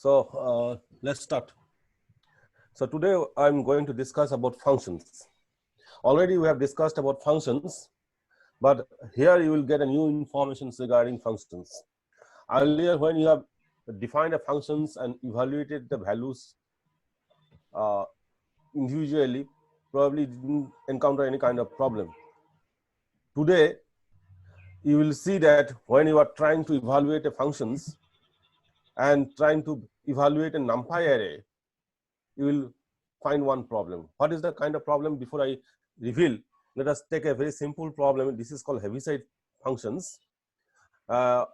Let's start. So today I'm going to discuss about functions. Already we have discussed about functions, but here you will get a new information regarding functions. Earlier, when you have defined a functions and evaluated the values individually, probably didn't encounter any kind of problem. Today, you will see that when you are trying to evaluate a functions and trying to evaluate a NumPy array, you will find one problem. What is the kind of problem? Before I reveal, let us take a very simple problem. This is called Heaviside functions. The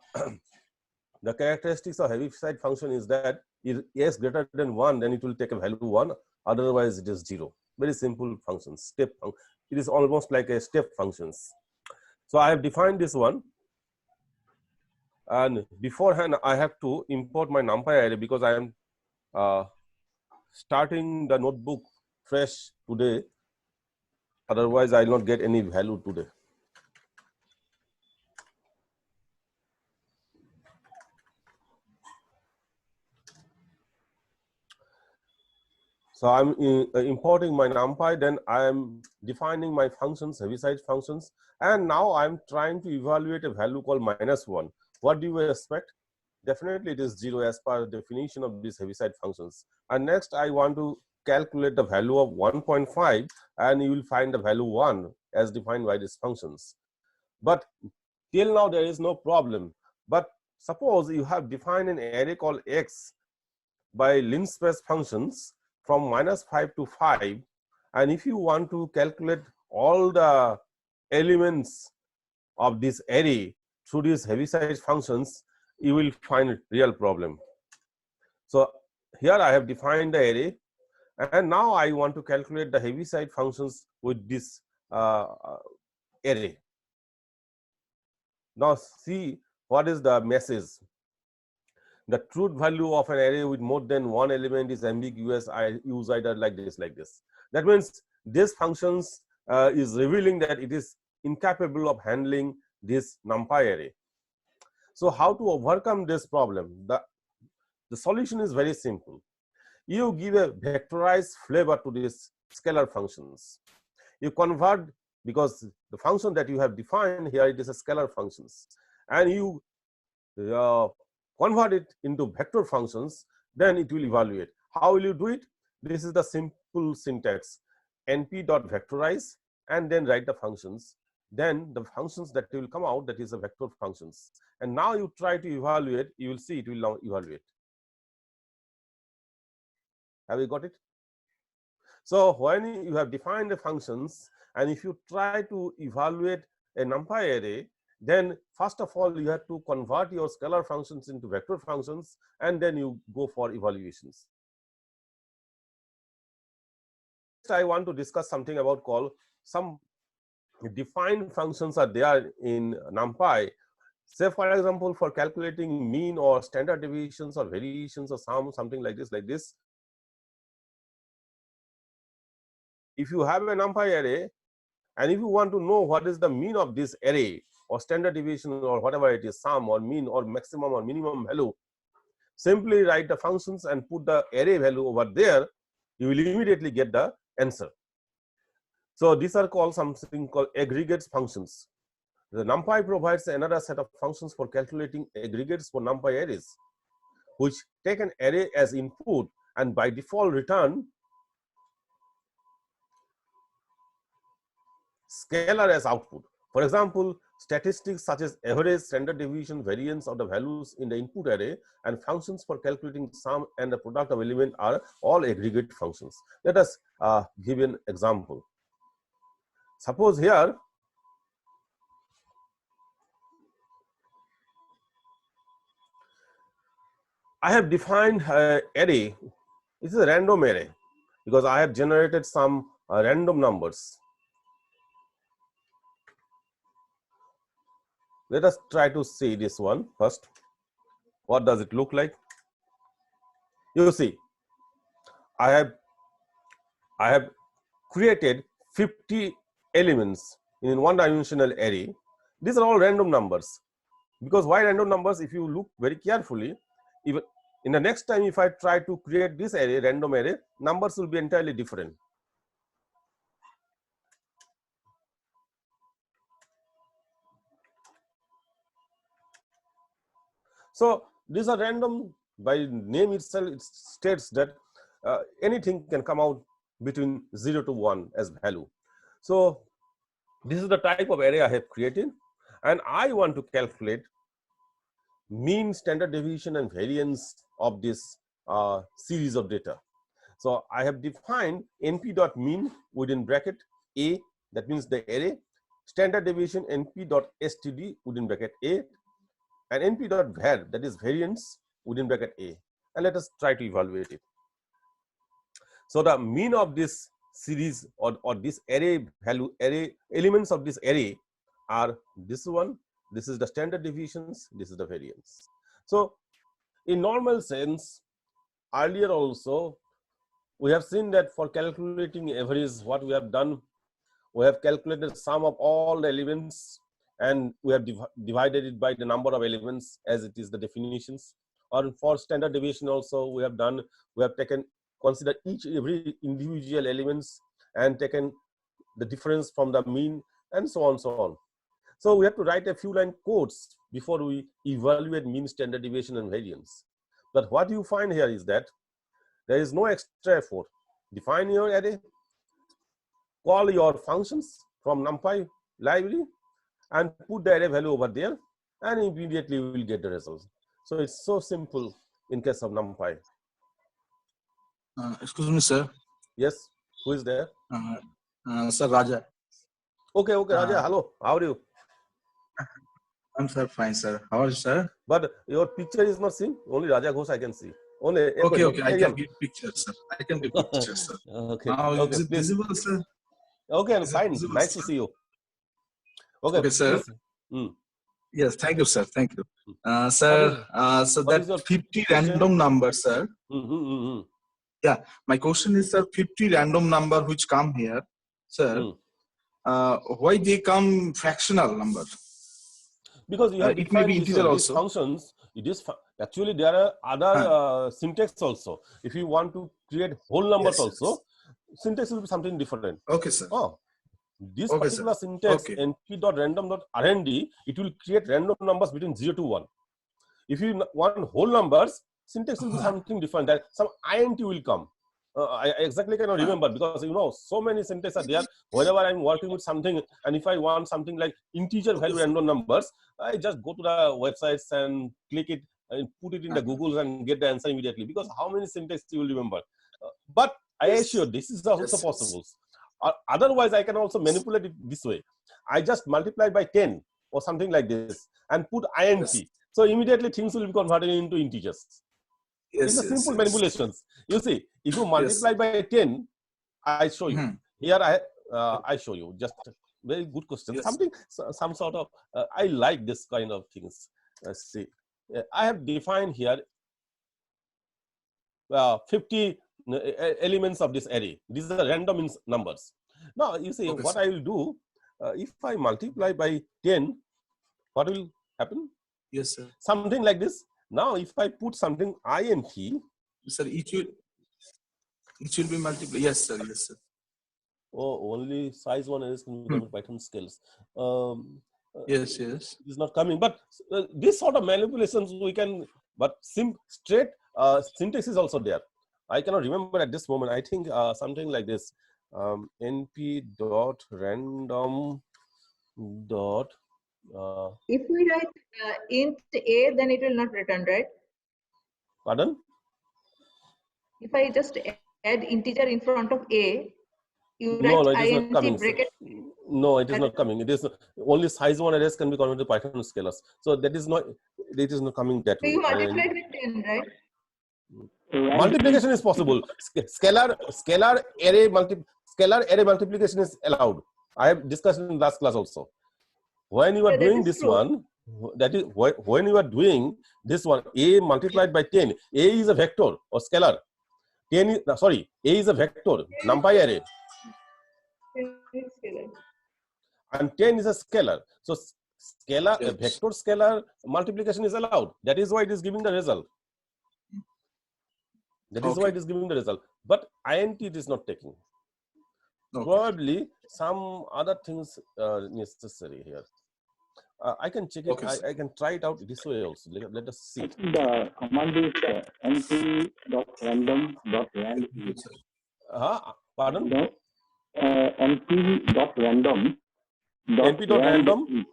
characteristics of Heaviside function is that if s greater than 1, then it will take a value 1, otherwise it is 0. Very simple functions, step. It is almost like a step functions. So I have defined this one, and beforehand I have to import my NumPy array because I am starting the notebook fresh today, otherwise I will not get any value today. So I'm importing my NumPy, then I am defining my functions, Heaviside functions, and now I'm trying to evaluate a value called -1. What do you expect? Definitely it is 0 as per the definition of these Heaviside functions. And next I want to calculate the value of 1.5, and you will find the value 1 as defined by these functions. But till now there is no problem. But suppose you have defined an array called x by linspace functions from -5 to 5, and if you want to calculate all the elements of this array through these Heaviside functions, you will find a real problem. So here I have defined the array, and now I want to calculate the Heaviside functions with this array. Now see what is the message. The truth value of an array with more than one element is ambiguous. I use either like this, like this. That means this functions is revealing that it is incapable of handling this NumPy array. So how to overcome this problem? The solution is very simple. You give a vectorized flavor to these scalar functions. You convert, because the function that you have defined here, it is a scalar functions, and you convert it into vector functions, then it will evaluate. How will you do it? This is the simple syntax: np.vectorize, and then write the functions. Then the functions that will come out, that is the vector functions. And now you try to evaluate, you will see it will now evaluate. Have you got it? So when you have defined the functions, and if you try to evaluate a NumPy array, then first of all you have to convert your scalar functions into vector functions, and then you go for evaluations. Next, I want to discuss something about called some defined functions are there in NumPy. Say for example, for calculating mean or standard deviations or variations or something like this. If you have a NumPy array, and if you want to know what is the mean of this array or standard deviation or whatever it is, sum or mean or maximum or minimum value, simply write the functions and put the array value over there, you will immediately get the answer. So these are called something called aggregates functions. The NumPy provides another set of functions for calculating aggregates for NumPy arrays, which take an array as input and by default return scalar as output. For example, statistics such as average, standard deviation, variance of the values in the input array, and functions for calculating sum and the product of element are all aggregate functions. Let us give an example. Suppose here I have defined an array. This is a random array because I have generated some random numbers. Let us try to see this one first. What does it look like? You see, I have created 50 elements in one-dimensional array. These are all random numbers. Because why random numbers? If you look very carefully, even In the next time, if I try to create this array, random array, numbers will be entirely different. So these are random. By name itself, it states that anything can come out between 0 to 1 as value. So this is the type of array I have created, and I want to calculate mean, standard deviation, and variance of this series of data. So I have defined np.mean within bracket a, that means the array, standard deviation np.std within bracket a, and np.var, that is variance within bracket a, and let us try to evaluate it. So the mean of this series or this array value, array elements of this array are this one, this is the standard deviations, this is the variance. So in normal sense, earlier also we have seen that for calculating average, what we have done, we have calculated sum of all the elements and we have divided it by the number of elements as it is the definitions. Or for standard deviation also we have taken, consider every individual elements and taken the difference from the mean and so on, so on. So we have to write a few line codes before we evaluate mean, standard deviation and variance. But what you find here is that there is no extra effort. Define your array, call your functions from NumPy library and put the array value over there, and immediately you will get the results. So it's so simple in case of NumPy. Excuse me, sir. Yes, who is there? Sir, Raja. Okay, Raja, hello, how are you? I'm sir, fine, sir. How are you, sir? But your picture is not seen, only Raja Ghosh I can see. Only okay, I can get pictures, sir. I can get pictures, sir. Okay, now, okay, is it please. Visible, sir? Okay, I'm fine. Visible, nice sir? To see you. Okay, sir. Yes, thank you, sir. Thank you. Sir, so that 50 random number, sir. Yeah, my question is, sir, 50 random number which come here, sir, why they come fractional number? Because you have it may be integer also. These functions, it is actually there are other syntax also. If you want to create whole numbers also, syntax will be something different. Okay, sir. Oh, this particular syntax np.random.rnd, it will create random numbers between 0 to 1. If you want whole numbers, syntax will be something different. That some int will come. I exactly cannot remember because so many syntax are there. Whenever I'm working with something, and if I want something like integer value random numbers, I just go to the websites and click it and put it in the Google and get the answer immediately. Because how many syntax you will remember? But I assure this is also possible. Otherwise, I can also manipulate it this way. I just multiply by 10 or something like this and put int. So immediately things will be converted into integers. It's a simple manipulations. You see, if you multiply by 10, I show you. Here I show you. Just very good question. Some sort of I like this kind of things. Let's see. I have defined here 50 elements of this array. These are random numbers. Now you see what I will do. If I multiply by 10, what will happen? Yes, sir. Something like this. Now, if I put something int, sir, it will be multiplied. Yes, sir. Yes, sir. Oh, only size one arrays can become Python scales. Yes. It is not coming. But this sort of manipulations we can. But straight syntax is also there. I cannot remember at this moment. I think something like this. np.random. If we write int a, then it will not return, right? Pardon? If I just add integer in front of a, you no, write it is not coming. Bracket. No, it is not coming. It is only size one arrays can be converted to Python scalars. So that is not. It is not coming that way. So you multiply with 10, right? Multiplication is possible. Scalar array multiplication is allowed. I have discussed in last class also. When you are doing this one, that is when you are doing this one, a multiplied by 10, a is a vector or scalar. 10 is, sorry, a is a vector, NumPy array. And 10 is a scalar. So scalar, vector scalar multiplication is allowed. That is why it is giving the result. That is why it is giving the result. But int it is not taking. Probably some other things are necessary here. I can check it. I can try it out this way also. Let us see. The command is np.random.rand. Pardon? No, np.random. np.random.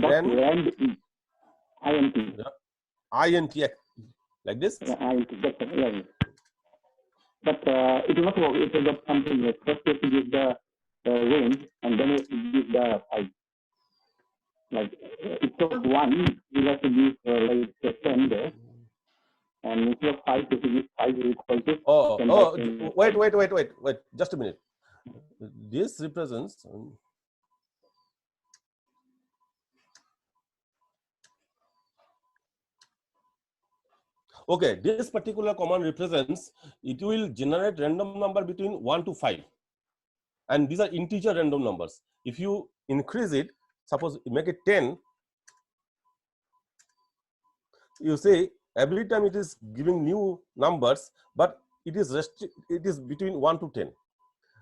Rand int. Int like this. Int. Yeah. But it will not work. It will get something like first you have to give the range and then you have to give the size. Like instead of 1, you have to give like 10 there. And instead of 5, you have to give 5 equal to 10. Wait. Just a minute. This represents. Okay, this particular command represents, it will generate random number between 1 to 5. And these are integer random numbers. If you increase it, suppose you make it 10, you say every time it is giving new numbers, but it is between 1 to 10.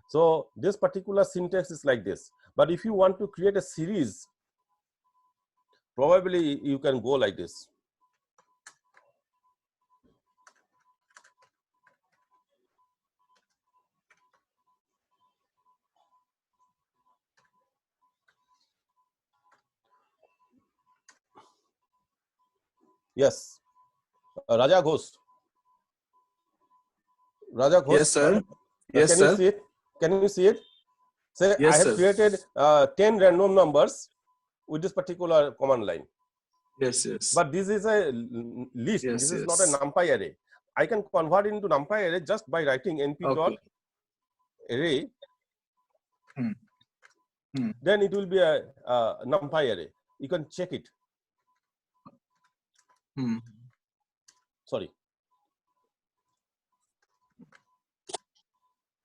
So this particular syntax is like this. But if you want to create a series, probably you can go like this. Yes, Raja Ghosh. Yes, sir. Yes, can sir. you see it? Can you see it? Say yes, I have sir. created 10 random numbers with this particular command line. Yes. But this is a list. Yes, this is not a NumPy array. I can convert it into NumPy array just by writing np.array. Then it will be a NumPy array. You can check it. Sorry.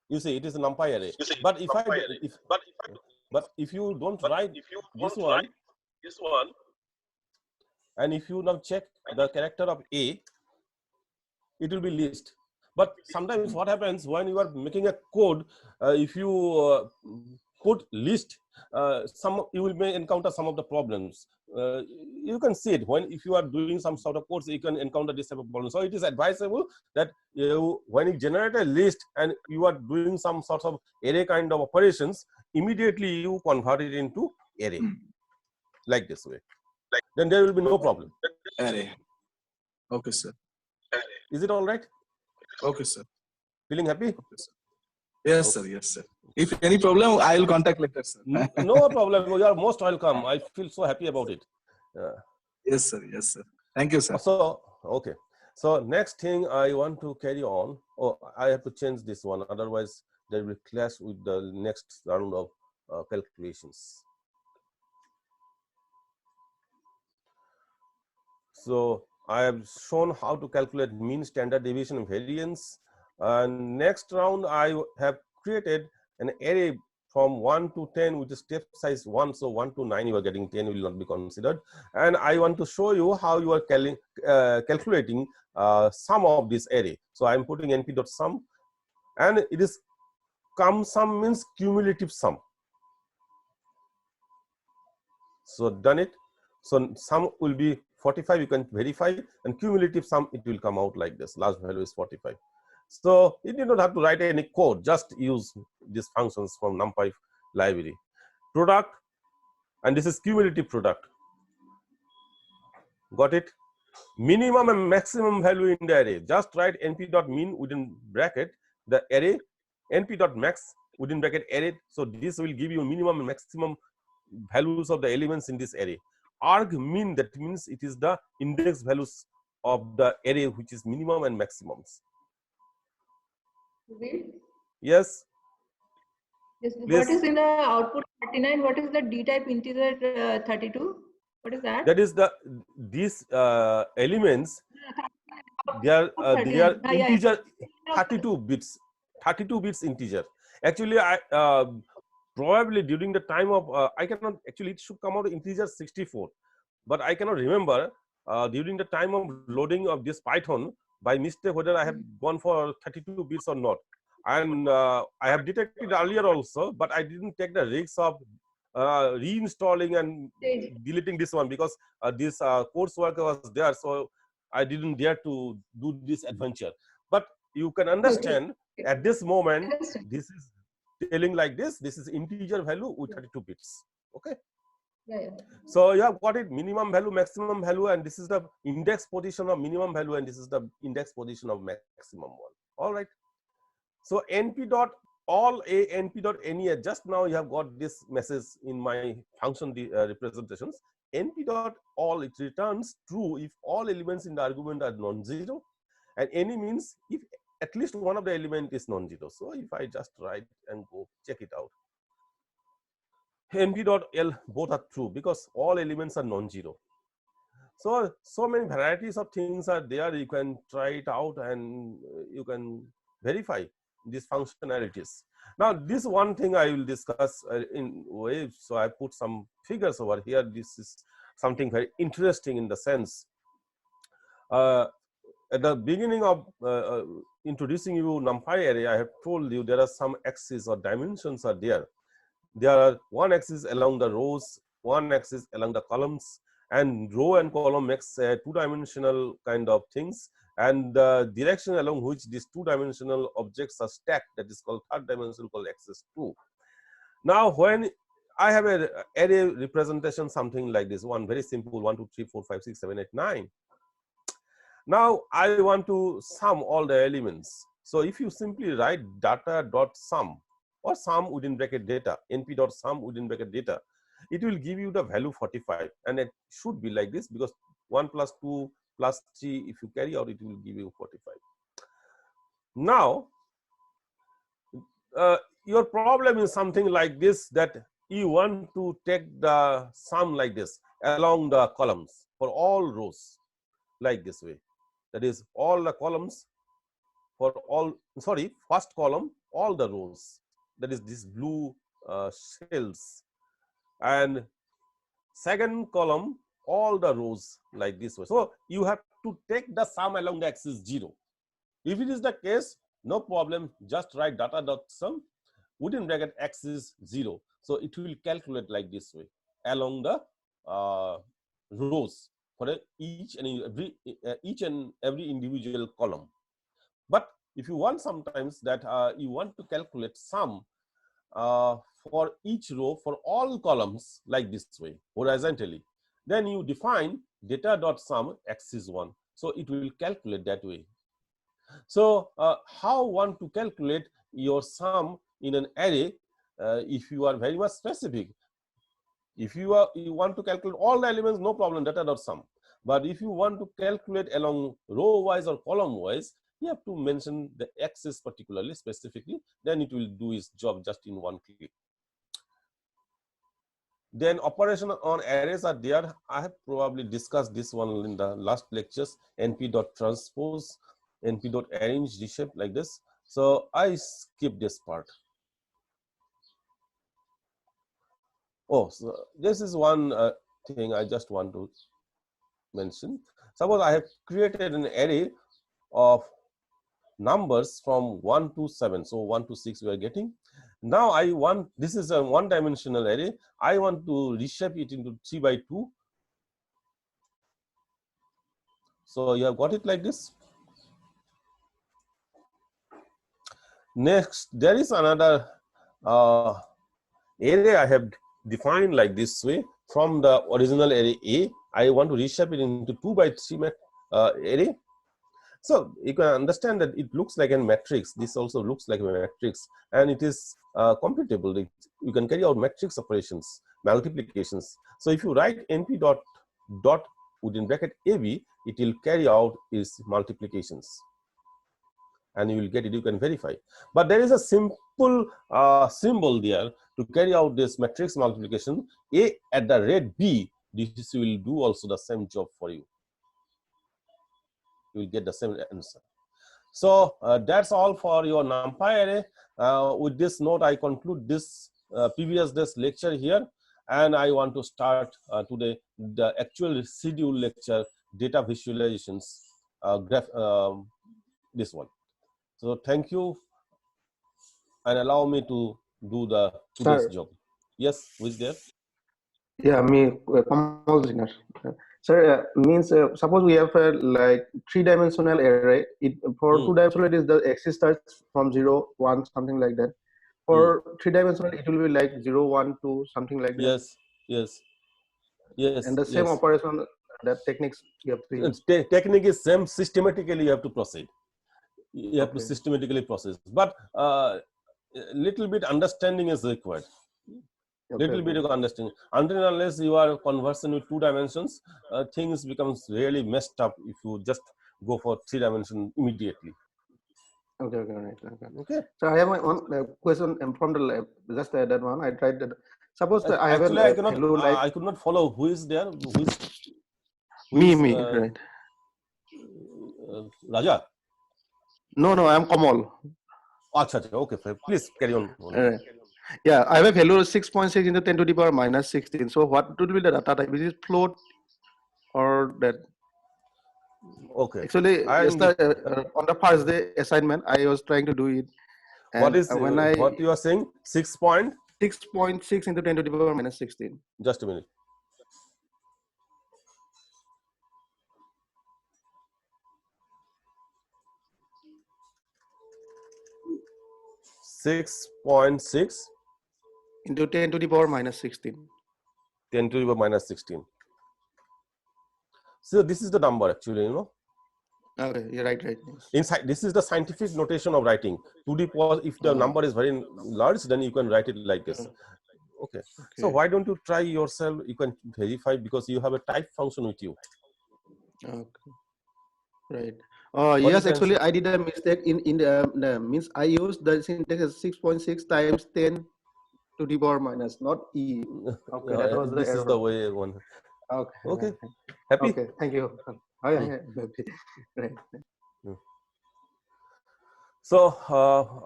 You see, it is a NumPy array. But if you don't write this one, and if you now check the character of A, it will be list. But sometimes what happens when you are making a code, if you put list, you will may encounter some of the problems. You can see it if you are doing some sort of codes, you can encounter this type of problem. So it is advisable that when you generate a list and you are doing some sort of array kind of operations, immediately you convert it into array like this way. Then there will be no problem. Array. Okay, sir. Is it all right? Okay, sir. Feeling happy? Okay, sir. Yes, sir. Yes, sir. If any problem, I will contact later, sir. No problem. You are most welcome. I feel so happy about it. Yes, sir. Yes, sir. Thank you, sir. So, okay. So next thing I want to carry on. Oh, I have to change this one. Otherwise, there will clash with the next round of calculations. So I have shown how to calculate mean, standard deviation, and variance. And next round, I have created an array from 1 to 10 with a step size 1. So 1 to 9, you are getting 10 will not be considered. And I want to show you how you are calculating sum of this array. So I'm putting np.sum, and it is sum means cumulative sum. So done it. So sum will be 45, you can verify, and cumulative sum, it will come out like this. Last value is 45. So you do not have to write any code, just use these functions from NumPy library. Product, and this is cumulative product. Got it? Minimum and maximum value in the array. Just write np.min within bracket the array, np.max within bracket array. So this will give you minimum and maximum values of the elements in this array. Arg min, that means it is the index values of the array, which is minimum and maximums. Yes. Yes. What is in the output 39? What is the D type integer 32? What is that? That is these elements. They are integer 32 bits. 32 bits integer. Actually, I probably during the time of I cannot actually, it should come out integer 64, but I cannot remember during the time of loading of this Python by mistake whether I have gone for 32 bits or not. And I have detected earlier also, but I didn't take the risk of reinstalling and deleting this one, because this coursework was there, so I didn't dare to do this adventure. But you can understand at this moment, this is telling like this is integer value with 32 bits. Okay. So you have got it, minimum value, maximum value, and this is the index position of minimum value, and this is the index position of maximum one. All right. So np dot all a np dot any, just now you have got this message in my function representations. Np dot all, it returns true if all elements in the argument are non-zero, and any means if at least one of the element is non-zero. So if I just write and go check it out, np dot l both are true because all elements are non-zero. So many varieties of things are there. You can try it out and you can verify these functionalities. Now this one thing I will discuss in waves. So I put some figures over here. This is something very interesting in the sense, at the beginning of introducing you NumPy array, I have told you there are some axes or dimensions are there. There are one axis along the rows, one axis along the columns, and row and column makes two-dimensional kind of things, and the direction along which these two-dimensional objects are stacked, that is called third dimension, called axis 2. Now when I have an array representation something like this, one very simple 1 2 3 4 5 6 7 8 9. Now I want to sum all the elements. So if you simply write data dot sum or sum within bracket data, np dot sum within bracket data, it will give you the value 45, and it should be like this because 1 plus 2 plus 3, if you carry out, it will give you 45. Now your problem is something like this, that you want to take the sum like this along the columns for all rows, like this way. That is all the columns for all, sorry, first column, all the rows, that is this blue shells, and second column, all the rows, like this way. So you have to take the sum along the axis 0. If it is the case, no problem, just write data dot sum within bracket axis 0. So it will calculate like this way along the rows for each and every individual column. But if you want sometimes that you want to calculate sum for each row for all columns like this way horizontally, then you define data dot sum axis 1. So it will calculate that way. So how one to calculate your sum in an array? If you are very much specific, if you want to calculate all the elements, no problem, data dot sum. But if you want to calculate along row wise or column wise, you have to mention the axis particularly specifically, then it will do its job just in one click. Then operation on arrays are there. I have probably discussed this one in the last lectures, np.transpose, np.arrange, reshape, like this. So I skip this part. Oh, so this is one thing I just want to mention. Suppose I have created an array of numbers from 1 to 7. So 1 to 6 we are getting. Now I want, this is a one-dimensional array. I want to reshape it into 3 by 2. So you have got it like this. Next, there is another array I have defined like this way from the original array A. I want to reshape it into 2 by 3 array. So you can understand that it looks like a matrix. This also looks like a matrix, and it is computable. You can carry out matrix operations, multiplications. So if you write np dot within bracket AB, it will carry out its multiplications, and you will get it. You can verify. But there is a simple symbol there to carry out this matrix multiplication. A at the rate B, this will do also the same job for you. You will get the same answer. So that's all for your NumPy array. With this note, I conclude this previous day's lecture here, and I want to start today the actual scheduled lecture, data visualizations. graph, this one. So thank you, and allow me to do the today's job. Yes, who is there? Yeah, me, Kamal Zinar. Sir, means suppose we have like three-dimensional array. For two-dimensional, it is the axis starts from 0, 1, something like that. For three-dimensional, it will be like 0, 1, 2, something like that. Yes, yes, yes. And the same operation, that techniques you have to use. Technique is same. Systematically, you have to proceed. You have to systematically process, but little bit understanding is required. Little bit of understanding. Until and unless you are conversing with 2 dimensions, things becomes really messed up if you just go for 3 dimension immediately. Okay. So I have one question from the lab. Just that one. I tried that. Suppose that I have actually, I could not follow. Who is there? Me, right. Raja? No, I am Kamal. Achha, okay, please carry on. Yeah, I have a value of 6.6 into 10 to the power minus 16. So what would be the data type? Is it float or that? Okay. Actually, on the first day assignment, I was trying to do it. And what you are saying? 6.6 into 10 to the power minus 16. Just a minute. 6.6 into 10 to the power minus 16. 10 to the power minus 16. So this is the number actually, you know. Okay, you're right. Inside, this is the scientific notation of writing. To the power, if the number is very large, then you can write it like this. Okay. So why don't you try yourself? You can verify because you have a type function with you. Okay. Right. Yes, actually, I did a mistake in the means I used the syntax as 6.6 times 10 to the power minus, not e. Okay, that was the error. This is the way one. Okay. Happy? Okay, thank you. Right. So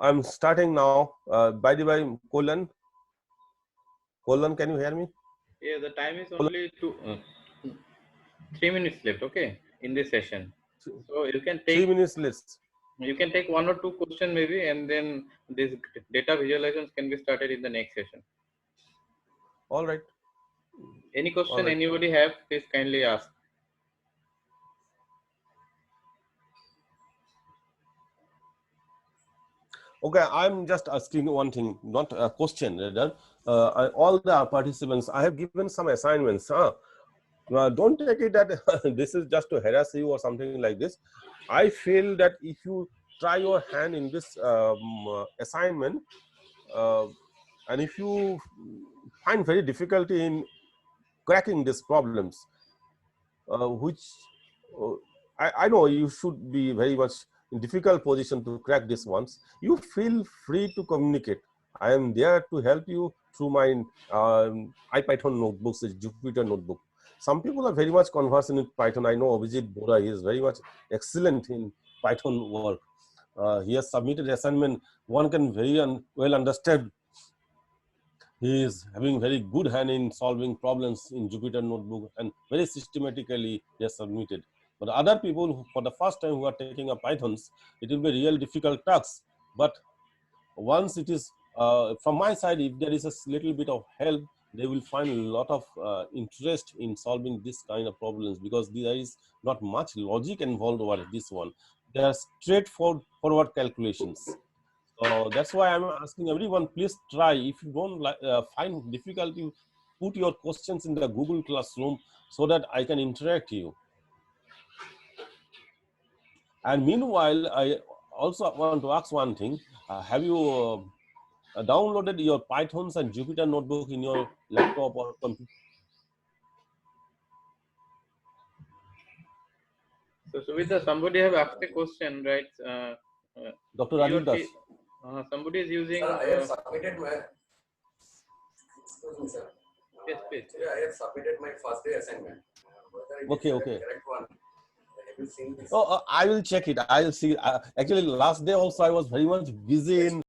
I'm starting now. By the way, Colon, can you hear me? Yeah, the time is only 3 minutes left. Okay, in this session. So you can take 3 minutes left. You can take 1 or 2 questions maybe, and then this data visualizations can be started in the next session. All right. Any question anybody have, please kindly ask. Okay, I'm just asking one thing, not a question. All the participants, I have given some assignments. Don't take it that this is just to harass you or something like this. I feel that if you try your hand in this assignment, and if you find very difficulty in cracking these problems, which I know you should be very much in difficult position to crack these ones, you feel free to communicate. I am there to help you through my IPython notebooks, Jupyter notebook. Some people are very much conversant in Python. I know Abhijit Bora, he is very much excellent in Python work. He has submitted assignment. One can very well understand. He is having very good hand in solving problems in Jupyter notebook and very systematically he has submitted. But other people who, for the first time who are taking up Pythons, it will be real difficult tasks. But once it is from my side, if there is a little bit of help, they will find a lot of interest in solving this kind of problems because there is not much logic involved over this one. They are straightforward calculations. So that's why I'm asking everyone, please try. If you don't find difficulty, put your questions in the Google Classroom so that I can interact you. And meanwhile, I also want to ask one thing. Have you downloaded your Pythons and Jupyter notebook in your laptop or computer? So Suvita, somebody have asked a question, right? Dr. Rajiv Das. Somebody is using. Sir, I have submitted my. Excuse me, sir. Yes, please. I have submitted my first day assignment. Okay. Correct one. Oh, I will check it. I will see. Actually, last day also I was very much busy in